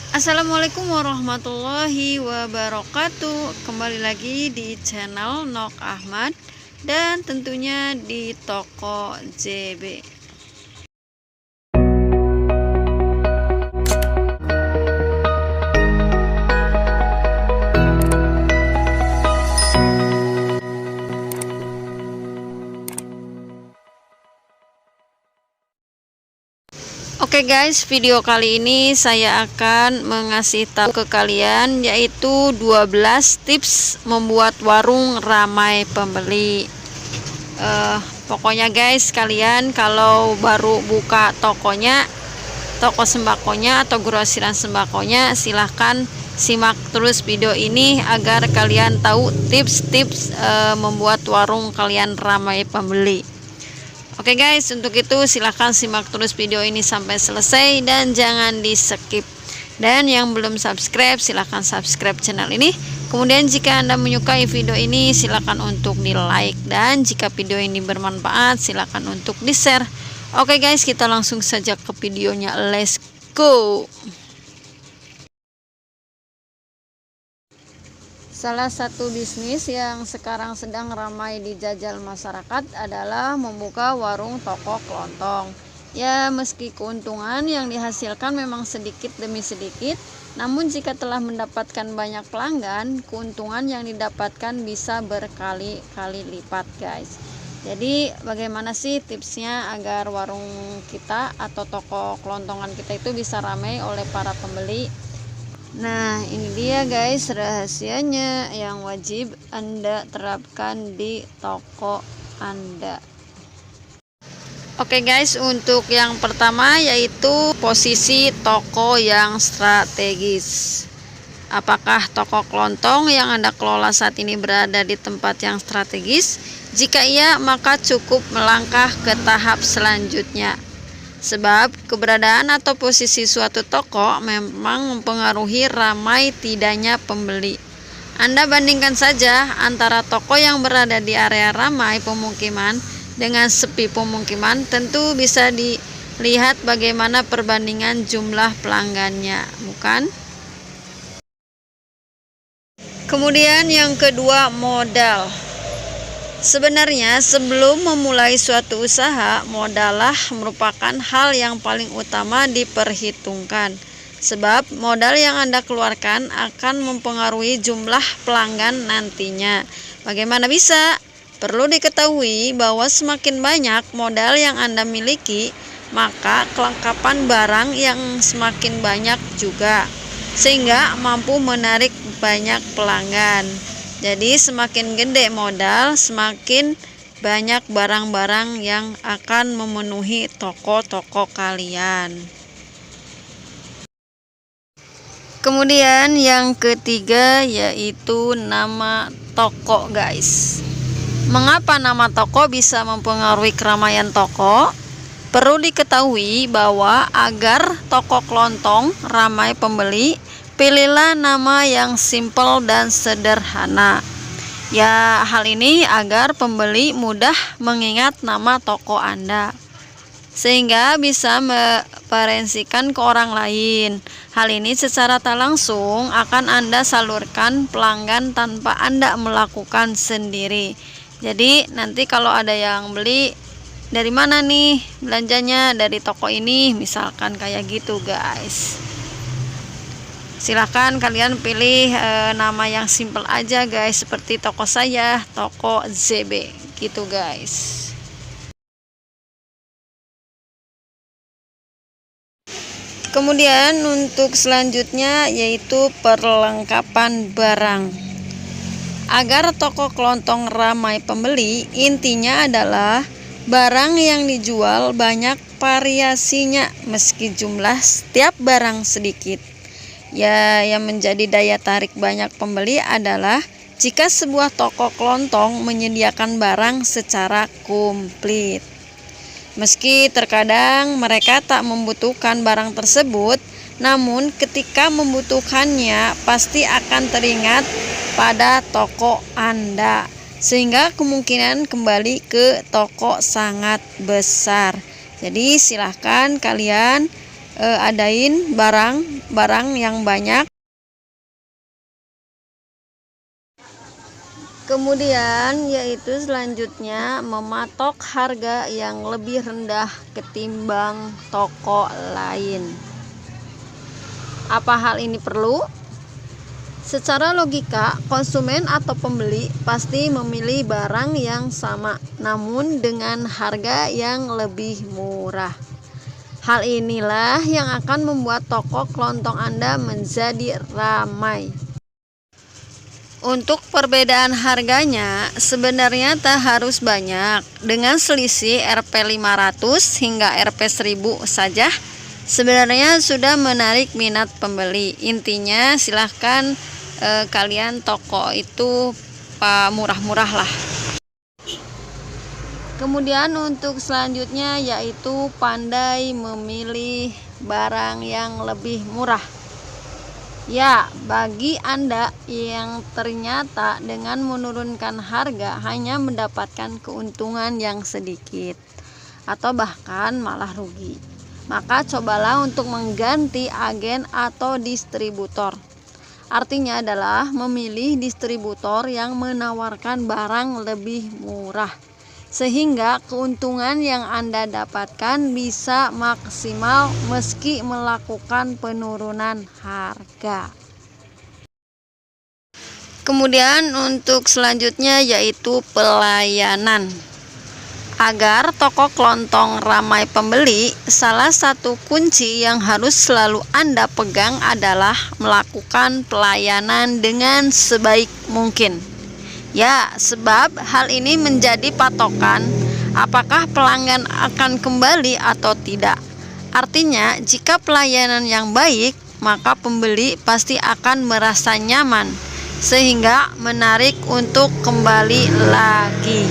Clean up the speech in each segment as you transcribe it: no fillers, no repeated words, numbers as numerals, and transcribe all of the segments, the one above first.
Assalamualaikum warahmatullahi wabarakatuh. Kembali lagi di channel Nok Ahmad dan tentunya di toko JB. Oke guys, video kali ini saya akan mengasih tahu ke kalian yaitu 12 tips membuat warung ramai pembeli. Pokoknya guys, kalian kalau baru buka tokonya, toko sembakonya atau grosiran sembakonya, silahkan simak terus video ini agar kalian tahu tips-tips membuat warung kalian ramai pembeli. Oke guys, untuk itu silahkan simak terus video ini sampai selesai dan jangan di skip. Dan yang belum subscribe, silahkan subscribe channel ini. Kemudian jika Anda menyukai video ini, silahkan untuk di like. Dan jika video ini bermanfaat, silahkan untuk di share. Oke guys, kita langsung saja ke videonya. Let's go. Salah satu bisnis yang sekarang sedang ramai dijajal masyarakat adalah membuka warung toko kelontong. Ya, meski keuntungan yang dihasilkan memang sedikit demi sedikit, namun jika telah mendapatkan banyak pelanggan, keuntungan yang didapatkan bisa berkali-kali lipat guys. Jadi bagaimana sih tipsnya agar warung kita atau toko kelontongan kita itu bisa ramai oleh para pembeli? Nah, ini dia guys rahasianya yang wajib Anda terapkan di toko Anda. Oke guys, untuk yang pertama yaitu posisi toko yang strategis. Apakah toko kelontong yang Anda kelola saat ini berada di tempat yang strategis? Jika iya, maka cukup melangkah ke tahap selanjutnya. Sebab keberadaan atau posisi suatu toko memang mempengaruhi ramai tidaknya pembeli. Anda bandingkan saja antara toko yang berada di area ramai pemukiman dengan sepi pemukiman, tentu bisa dilihat bagaimana perbandingan jumlah pelanggannya, bukan? Kemudian yang kedua, modal. Sebenarnya sebelum memulai suatu usaha, modallah merupakan hal yang paling utama diperhitungkan. Sebab modal yang Anda keluarkan akan mempengaruhi jumlah pelanggan nantinya. Bagaimana bisa? Perlu diketahui bahwa semakin banyak modal yang Anda miliki, maka kelengkapan barang yang semakin banyak juga, sehingga mampu menarik banyak pelanggan. Jadi semakin gede modal, semakin banyak barang-barang yang akan memenuhi toko-toko kalian. Kemudian yang ketiga yaitu nama toko guys. Mengapa nama toko bisa mempengaruhi keramaian toko? Perlu diketahui bahwa agar toko kelontong ramai pembeli, pilihlah nama yang simpel dan sederhana. Ya, hal ini agar pembeli mudah mengingat nama toko Anda, sehingga bisa mereferensikan ke orang lain. Hal ini secara tak langsung akan Anda salurkan pelanggan tanpa Anda melakukan sendiri. Jadi nanti kalau ada yang beli, dari mana nih belanjanya? Dari toko ini, misalkan kayak gitu guys. Silahkan kalian pilih nama yang simple aja guys, seperti toko saya, toko ZB gitu guys. Kemudian untuk selanjutnya yaitu perlengkapan barang. Agar toko kelontong ramai pembeli, intinya adalah barang yang dijual banyak variasinya meski jumlah setiap barang sedikit. Ya, yang menjadi daya tarik banyak pembeli adalah jika sebuah toko kelontong menyediakan barang secara komplit. Meski terkadang mereka tak membutuhkan barang tersebut, namun ketika membutuhkannya pasti akan teringat pada toko Anda, sehingga kemungkinan kembali ke toko sangat besar. Jadi silahkan kalian adain barang yang banyak. Kemudian yaitu selanjutnya mematok harga yang lebih rendah ketimbang toko lain. Apa hal ini perlu? Secara logika, konsumen atau pembeli pasti memilih barang yang sama, namun dengan harga yang lebih murah. Hal inilah yang akan membuat toko kelontong Anda menjadi ramai. Untuk perbedaan harganya sebenarnya tak harus banyak. Dengan selisih Rp500 hingga Rp1000 saja sebenarnya sudah menarik minat pembeli. Intinya silahkan kalian toko itu murah-murah lah. Kemudian untuk selanjutnya yaitu pandai memilih barang yang lebih murah. Ya, bagi Anda yang ternyata dengan menurunkan harga hanya mendapatkan keuntungan yang sedikit atau bahkan malah rugi, maka cobalah untuk mengganti agen atau distributor. Artinya adalah memilih distributor yang menawarkan barang lebih murah, sehingga keuntungan yang Anda dapatkan bisa maksimal meski melakukan penurunan harga. Kemudian untuk selanjutnya yaitu pelayanan. Agar toko kelontong ramai pembeli, salah satu kunci yang harus selalu Anda pegang adalah melakukan pelayanan dengan sebaik mungkin. Ya, sebab hal ini menjadi patokan apakah pelanggan akan kembali atau tidak. Artinya, jika pelayanan yang baik, maka pembeli pasti akan merasa nyaman, sehingga menarik untuk kembali lagi.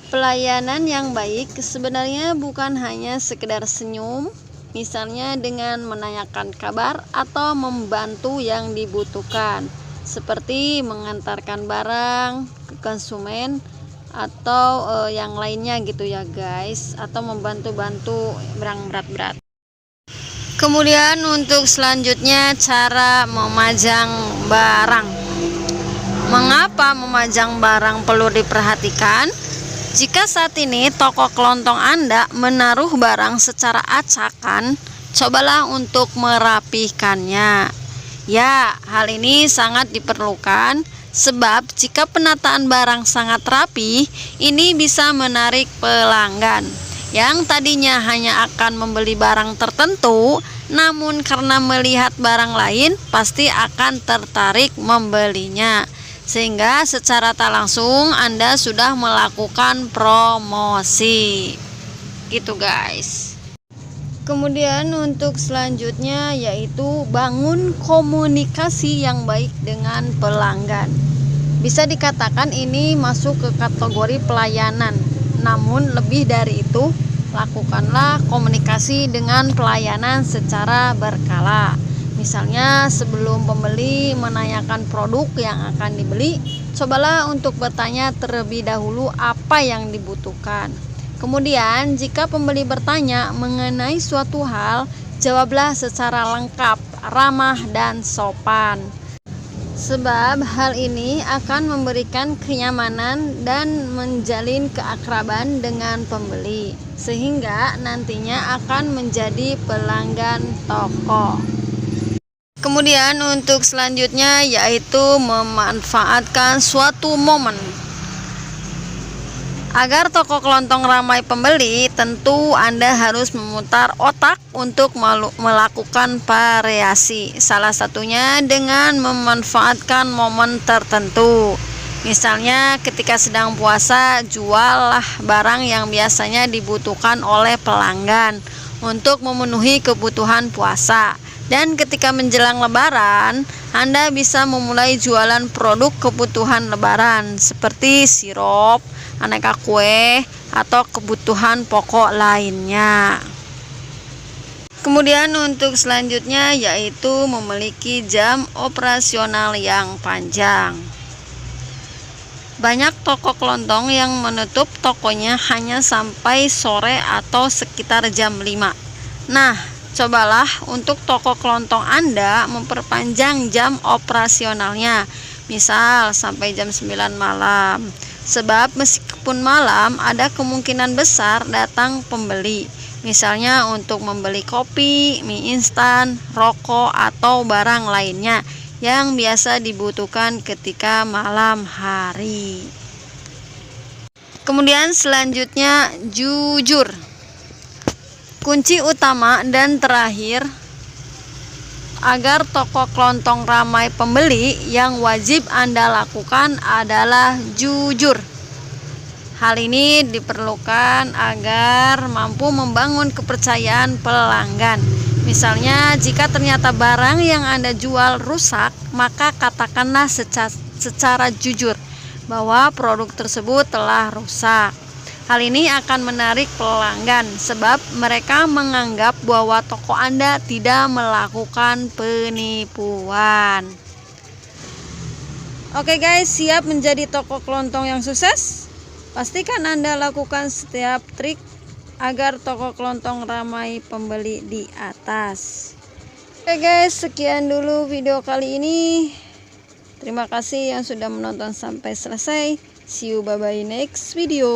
Pelayanan yang baik sebenarnya bukan hanya sekedar senyum, misalnya dengan menanyakan kabar atau membantu yang dibutuhkan, seperti mengantarkan barang ke konsumen atau yang lainnya gitu ya guys, atau membantu-bantu barang berat-berat. Kemudian untuk selanjutnya cara memajang barang. Mengapa memajang barang perlu diperhatikan? Jika saat ini toko kelontong Anda menaruh barang secara acakan, cobalah untuk merapihkannya. Ya, hal ini sangat diperlukan sebab jika penataan barang sangat rapi, ini bisa menarik pelanggan yang tadinya hanya akan membeli barang tertentu, namun karena melihat barang lain pasti akan tertarik membelinya. Sehingga secara tak langsung Anda sudah melakukan promosi. Gitu guys. Kemudian untuk selanjutnya yaitu bangun komunikasi yang baik dengan pelanggan. Bisa dikatakan ini masuk ke kategori pelayanan. Namun lebih dari itu, lakukanlah komunikasi dengan pelayanan secara berkala. Misalnya sebelum pembeli menanyakan produk yang akan dibeli, cobalah untuk bertanya terlebih dahulu apa yang dibutuhkan. Kemudian jika pembeli bertanya mengenai suatu hal, jawablah secara lengkap, ramah dan sopan. Sebab hal ini akan memberikan kenyamanan dan menjalin keakraban dengan pembeli, sehingga nantinya akan menjadi pelanggan toko. Kemudian untuk selanjutnya yaitu memanfaatkan suatu momen. Agar toko kelontong ramai pembeli, tentu Anda harus memutar otak untuk melakukan variasi. Salah satunya dengan memanfaatkan momen tertentu. Misalnya ketika sedang puasa, juallah barang yang biasanya dibutuhkan oleh pelanggan untuk memenuhi kebutuhan puasa. Dan ketika menjelang lebaran, Anda bisa memulai jualan produk kebutuhan lebaran seperti sirup, aneka kue, atau kebutuhan pokok lainnya. Kemudian untuk selanjutnya yaitu memiliki jam operasional yang panjang. Banyak toko kelontong yang menutup tokonya hanya sampai sore atau sekitar jam 5. Nah, cobalah untuk toko kelontong Anda memperpanjang jam operasionalnya, misal sampai jam 9 malam. Sebab meskipun malam ada kemungkinan besar datang pembeli, misalnya untuk membeli kopi, mie instan, rokok, atau barang lainnya yang biasa dibutuhkan ketika malam hari. Kemudian selanjutnya jujur. Kunci utama dan terakhir agar toko kelontong ramai pembeli yang wajib Anda lakukan adalah jujur. Hal ini diperlukan agar mampu membangun kepercayaan pelanggan. Misalnya, jika ternyata barang yang Anda jual rusak, maka katakanlah secara jujur bahwa produk tersebut telah rusak. Hal ini akan menarik pelanggan sebab mereka menganggap bahwa toko Anda tidak melakukan penipuan. Oke guys, siap menjadi toko kelontong yang sukses? Pastikan Anda lakukan setiap trik agar toko kelontong ramai pembeli di atas. Oke guys, sekian dulu video kali ini. Terima kasih yang sudah menonton sampai selesai. See you, bye bye next video.